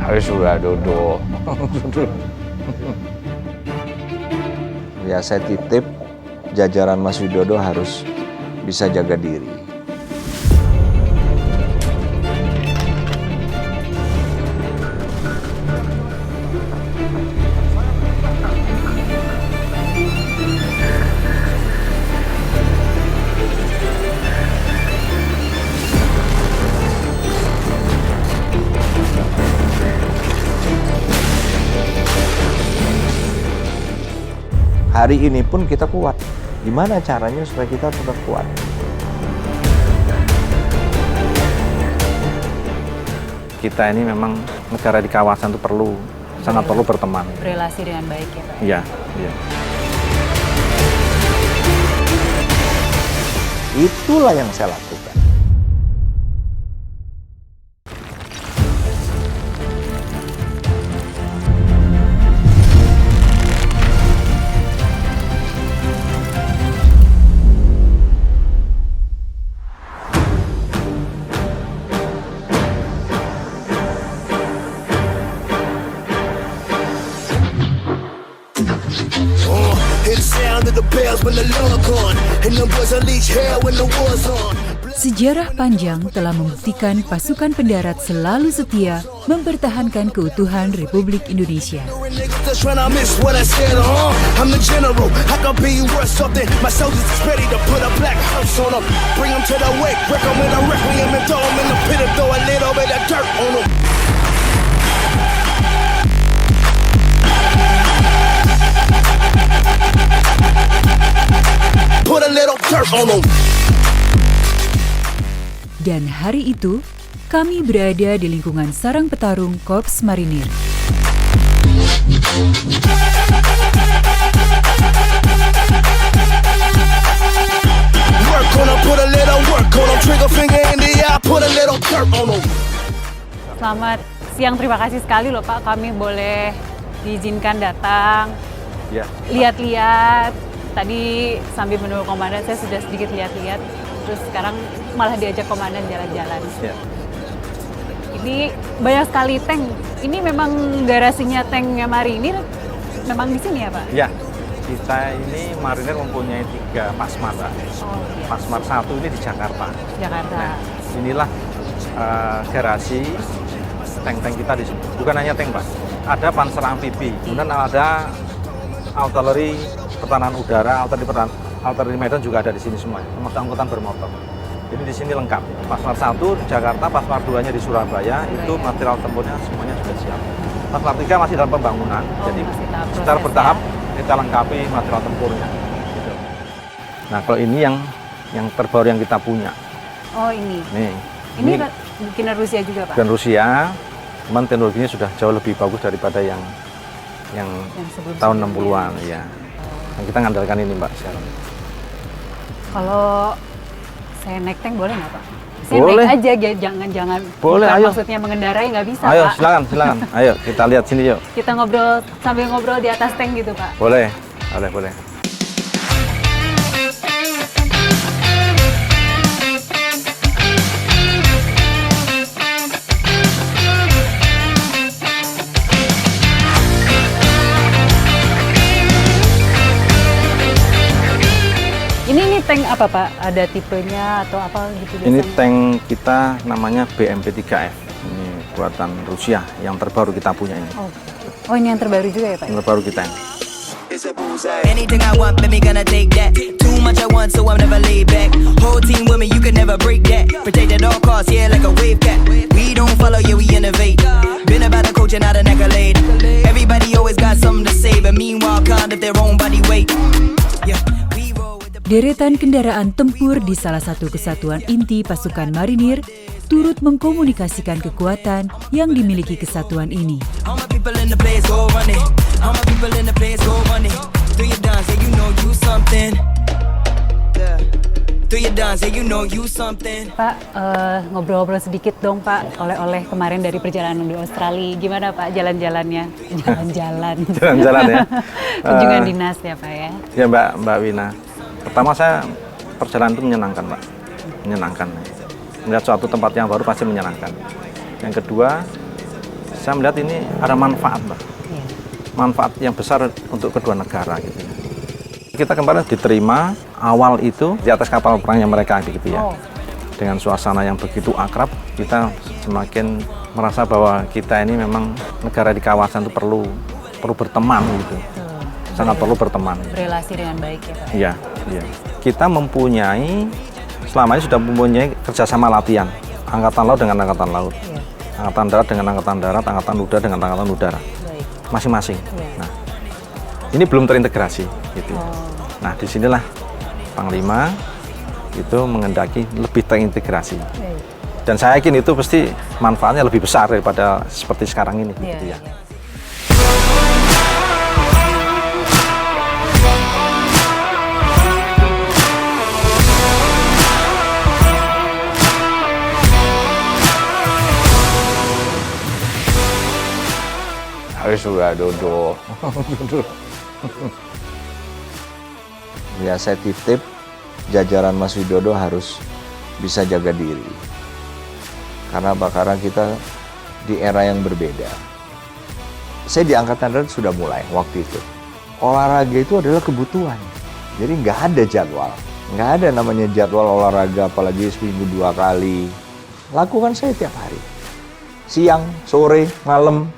Sudah duduk. Ya saya titip jajaran Mas Widodo harus bisa jaga diri. Hari ini pun kita kuat. Gimana caranya supaya kita tetap kuat? Kita ini memang negara di kawasan itu sangat perlu berteman. Berrelasi dengan baik ya Pak? Iya, iya. Itulah yang saya lakukan. Sejarah panjang telah membuktikan pasukan pendarat selalu setia mempertahankan keutuhan Republik Indonesia. Dan hari itu, kami berada di lingkungan sarang petarung Korps Marinir. Selamat siang, terima kasih sekali loh Pak, kami boleh diizinkan datang, Ya. lihat-lihat. Tadi sambil menunggu komandan saya sudah sedikit lihat-lihat, terus sekarang malah diajak komandan jalan-jalan. Ya. Ini banyak sekali tank. Ini memang garasinya tanknya Marinir, memang di sini ya Pak? Ya, kita ini Marinir mempunyai 3 Pasmar, Pak. Oh iya. Pasmar 1 ini di Jakarta. Jakarta. Nah, inilah garasi tank-tank kita di sini. Bukan hanya tank, Pak. Ada panser amfibi, kemudian ada artileri pertahanan udara, artileri medan juga ada di sini semua, termasuk angkutan bermotor. Jadi di sini lengkap. Pasmar 1 di Jakarta, Pasmar 2-nya di Surabaya, itu material tempurnya semuanya sudah siap. Pasmar 3 masih dalam pembangunan, jadi secara bertahap kita lengkapi material tempurnya. Gitu. Nah, kalau ini yang terbaru yang kita punya. Oh ini. Ini bikinan Rusia juga Pak? dan Rusia, cuman teknologinya sudah jauh lebih bagus daripada yang tahun 60-an ya. Nah, kita ngandalkan ini Mbak sekarang. Kalau saya naik tank boleh nggak Pak? Saya Boleh. naik aja, jangan. Boleh, Bukan ayo. maksudnya mengendarai nggak bisa Ayo, Pak. silakan. Ayo, kita lihat sini yuk. Kita ngobrol sambil ngobrol di atas tank gitu Pak. Boleh. Ini tank apa Pak? Ada tipenya atau apa gitu? Ini biasanya? tank kita namanya BMP-3F. Ini buatan Rusia yang terbaru kita punya ini. Oh ini yang terbaru juga ya Pak? Yang terbaru kita. Anything I want, baby, gonna take that. Too much at once, so I'm never laid back. Whole team with me, you can never break that. Protect at all costs, yeah, like a wave cat. We don't follow, yeah, we innovate. Been about the coach and not an accolade. Everybody always got something to say, but meanwhile, can't if their own body weight. Yeah, we roll with the Deretan kendaraan tempur di salah satu kesatuan inti pasukan marinir turut mengkomunikasikan kekuatan yang dimiliki kesatuan ini. all my people in the place, go run it. All my people in the place, go run it. Do your dance, yeah, you know you something. Yeah. Do your dance, yeah, you know you something. Pak, ngobrol-ngobrol sedikit dong Pak, oleh-oleh kemarin dari perjalanan di Australia. Gimana Pak jalan-jalannya? Jalan-jalan. Jalan-jalan ya. Kunjungan dinas ya Pak ya? Ya Mbak Wina. Pertama saya perjalanan itu menyenangkan Mbak. Menyenangkan. Melihat suatu tempat yang baru pasti menyenangkan. Yang kedua, Saya melihat ini ada manfaat, Mbak. Iya. Manfaat yang besar untuk kedua negara gitu ya. Kita kemarin diterima awal itu di atas kapal perangnya mereka gitu ya. Oh. Dengan suasana yang begitu akrab, kita semakin merasa bahwa kita ini memang negara di kawasan itu perlu berteman gitu. Sangat perlu berteman. Berelasi dengan baik ya Pak. Iya, iya. Kita selama ini sudah mempunyai kerjasama latihan Angkatan Laut dengan Angkatan Laut. Iya. Angkatan Darat dengan Angkatan Darat, Angkatan Udara dengan Angkatan Udara, Baik. masing-masing. Iya. Nah, ini belum terintegrasi, gitu. Oh. Nah, disinilah Panglima itu mengendaki lebih terintegrasi. Baik. Dan saya yakin itu pasti manfaatnya lebih besar daripada seperti sekarang ini, Iya, gitu ya. iya. Sudah duduk. Ya saya titip jajaran Mas Widodo harus bisa jaga diri. Karena karena kita di era yang berbeda. Saya di Angkatan Darat sudah mulai waktu itu. Olahraga itu adalah kebutuhan. Jadi nggak ada jadwal. Nggak ada namanya jadwal olahraga apalagi seminggu 2 kali. Lakukan saya tiap hari. Siang, sore, malam.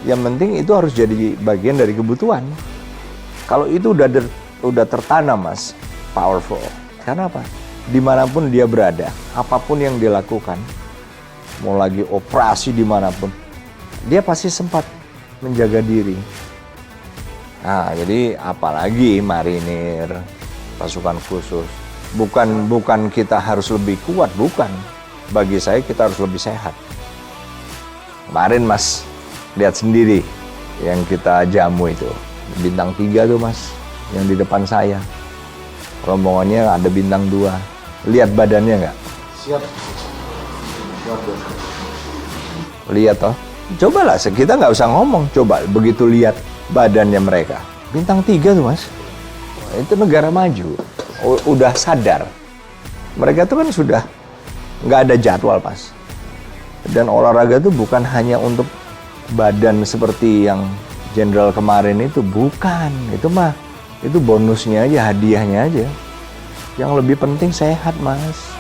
Yang penting itu harus jadi bagian dari kebutuhan. Kalau itu udah tertanam, Mas, powerful. Karena apa? Dimanapun dia berada, apapun yang dia lakukan, mau lagi operasi dimanapun, dia pasti sempat menjaga diri. Nah, jadi apalagi marinir, pasukan khusus. Bukan kita harus lebih kuat, bukan. Bagi saya kita harus lebih sehat. Kemarin, Mas, lihat sendiri yang kita jamu itu. Bintang 3 tuh, Mas, yang di depan saya. Rombongannya ada bintang 2. Lihat badannya nggak? Siap. Lihat toh. Cobalah, kita nggak usah ngomong. Coba begitu lihat badannya mereka. Bintang 3 tuh, Mas. Itu negara maju. Udah sadar. Mereka tuh kan sudah nggak ada jadwal, Mas. Dan olahraga itu bukan hanya untuk badan seperti yang jenderal kemarin itu, bukan. Itu bonusnya aja, hadiahnya aja. Yang lebih penting sehat, Mas.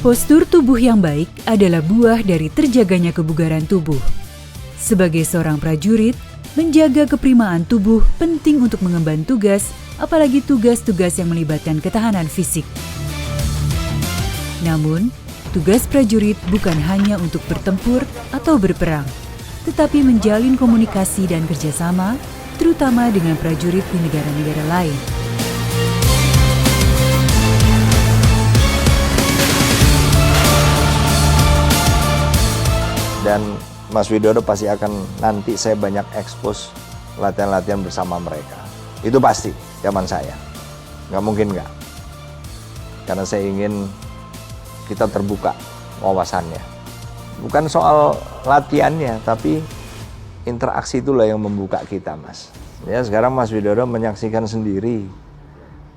Postur tubuh yang baik adalah buah dari terjaganya kebugaran tubuh. Sebagai seorang prajurit, menjaga keprimaan tubuh penting untuk mengemban tugas, apalagi tugas-tugas yang melibatkan ketahanan fisik. Namun, tugas prajurit bukan hanya untuk bertempur atau berperang, tetapi menjalin komunikasi dan kerjasama, terutama dengan prajurit di negara-negara lain. Dan Mas Widodo pasti akan nanti saya banyak expose latihan-latihan bersama mereka. Itu pasti zaman saya. Nggak mungkin nggak. Karena saya ingin kita terbuka wawasannya. Bukan soal latihannya, tapi interaksi itulah yang membuka kita, Mas. Ya sekarang Mas Widodo menyaksikan sendiri.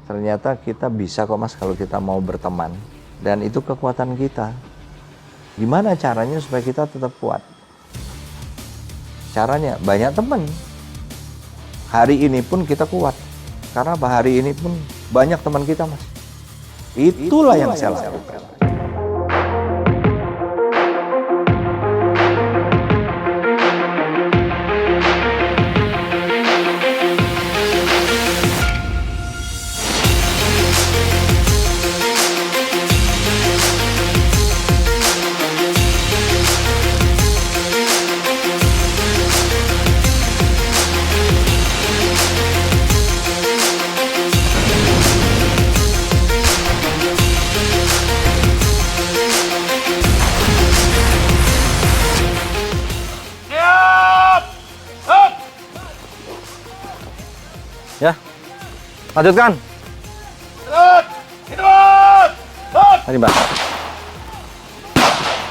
Ternyata kita bisa kok, Mas, kalau kita mau berteman. Dan itu kekuatan kita. Gimana caranya supaya kita tetap kuat? Caranya banyak teman. Hari ini pun kita kuat. Karena hari ini pun banyak teman kita, Mas. Itulah yang saya lakukan. Ya, lanjutkan. Tadi Mbak.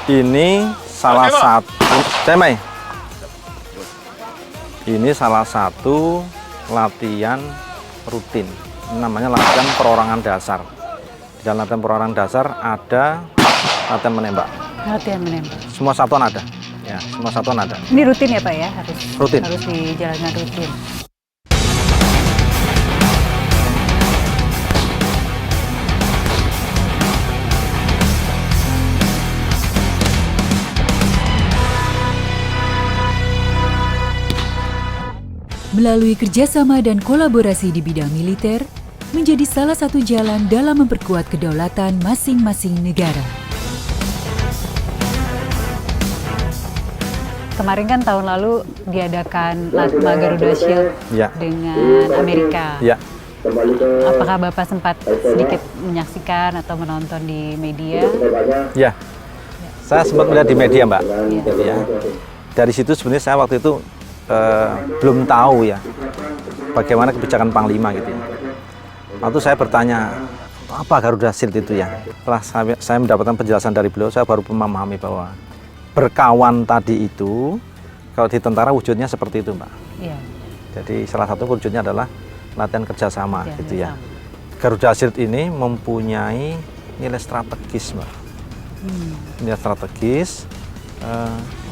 Ini salah satu, Cemai. Ini salah satu latihan rutin. Ini namanya latihan perorangan dasar. Di dalam latihan perorangan dasar ada latihan menembak. Latihan menembak. Semua satuan ada. Ya, semua satuan ada. Ini rutin ya Pak ya? Rutin. Harus dijalankan rutin. Melalui kerjasama dan kolaborasi di bidang militer, menjadi salah satu jalan dalam memperkuat kedaulatan masing-masing negara. Kemarin kan tahun lalu diadakan Latma Garuda Shield Ya. dengan Amerika. Ya. Apakah Bapak sempat sedikit menyaksikan atau menonton di media? Ya. Saya sempat melihat di media, Mbak. Iya. Gitu ya. Dari situ sebenarnya saya waktu itu belum tahu ya bagaimana kebijakan Panglima gitu ya. Waktu saya bertanya apa Garuda Shield itu ya. Setelah saya mendapatkan penjelasan dari beliau, saya baru memahami bahwa berkawan tadi itu kalau di tentara wujudnya seperti itu, Mbak. Iya. Jadi salah satu wujudnya adalah latihan kerjasama Ya, gitu ya. bersama. Garuda Shield ini mempunyai nilai strategis, Mbak. Nilai strategis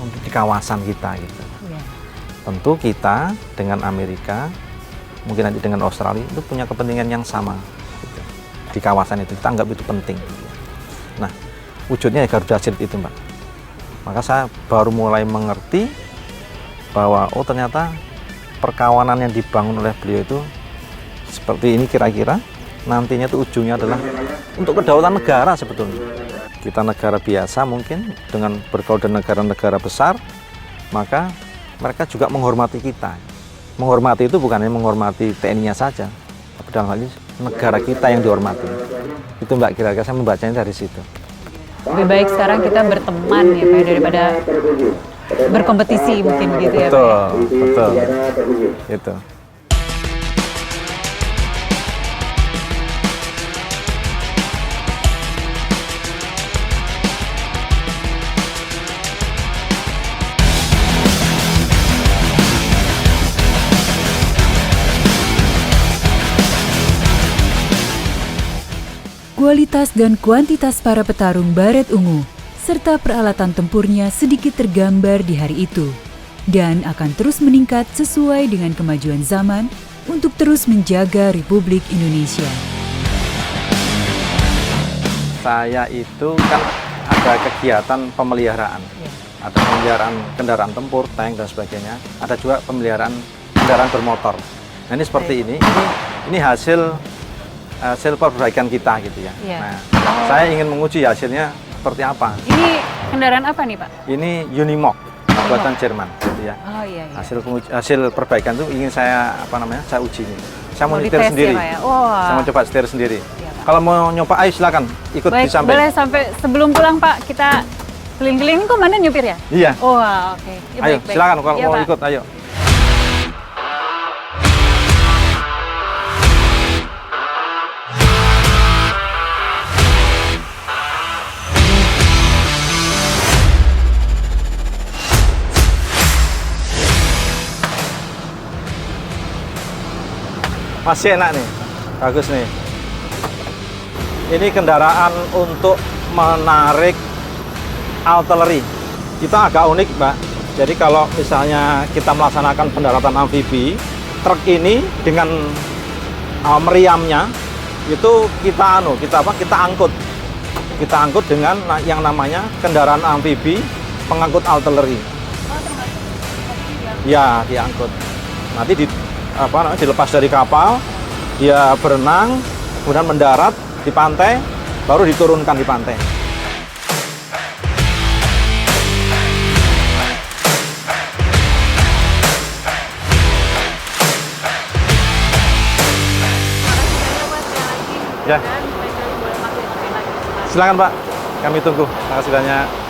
untuk di kawasan kita gitu. Iya. Tentu kita dengan Amerika, mungkin nanti dengan Australia itu punya kepentingan yang sama gitu. Di kawasan itu kita anggap itu penting. Nah, wujudnya ya Garuda Shield itu, Mbak. Maka saya baru mulai mengerti bahwa oh ternyata perkawanan yang dibangun oleh beliau itu seperti ini kira-kira. Nantinya itu ujungnya adalah untuk kedaulatan negara sebetulnya. Kita negara biasa mungkin dengan bergaul dengan negara-negara besar, maka mereka juga menghormati kita. Menghormati itu bukan hanya menghormati TNI-nya saja, tapi dalam hal ini negara kita yang dihormati. Itu Mbak, kira-kira saya membacanya dari situ. Lebih baik sekarang kita berteman ya Pak daripada berkompetisi mungkin gitu ya Pak. Betul. Gitu. Kualitas dan kuantitas para petarung baret ungu serta peralatan tempurnya sedikit tergambar di hari itu dan akan terus meningkat sesuai dengan kemajuan zaman untuk terus menjaga Republik Indonesia. Saya itu kan ada kegiatan pemeliharaan. Ada pemeliharaan kendaraan tempur, tank dan sebagainya. Ada juga pemeliharaan kendaraan bermotor. Nah, ini seperti ini hasil perbaikan kita gitu ya. Iya. Nah, saya ingin menguji hasilnya seperti apa. Ini kendaraan apa nih Pak? Ini Unimog buatan Jerman gitu ya. Oh iya. Hasil perbaikan itu ingin saya saya uji ini. Saya mau nyetir dites sendiri. ya Pak ya? Wah. Saya mau coba setir sendiri. Iya, Pak. Kalau mau nyoba, ayo silakan ikut Baik, di samping. boleh sampai sebelum pulang Pak kita keliling-keliling. Ini komandan nyupir ya? Iya. Oh oke. Ya, Ayo baik. silakan kalau Iya, mau Pak. ikut, ayo. Masih enak nih, bagus nih. Ini kendaraan untuk menarik artileri. Kita agak unik, Mbak. Jadi kalau misalnya kita melaksanakan pendaratan amfibi, truk ini dengan meriamnya itu kita angkut. Kita angkut dengan yang namanya kendaraan amfibi pengangkut artileri. Ya, diangkut. Nanti dilepas dari kapal, dia berenang, kemudian mendarat di pantai, baru diturunkan di pantai. Ya. Silakan Pak, kami tunggu. Terima kasih banyak.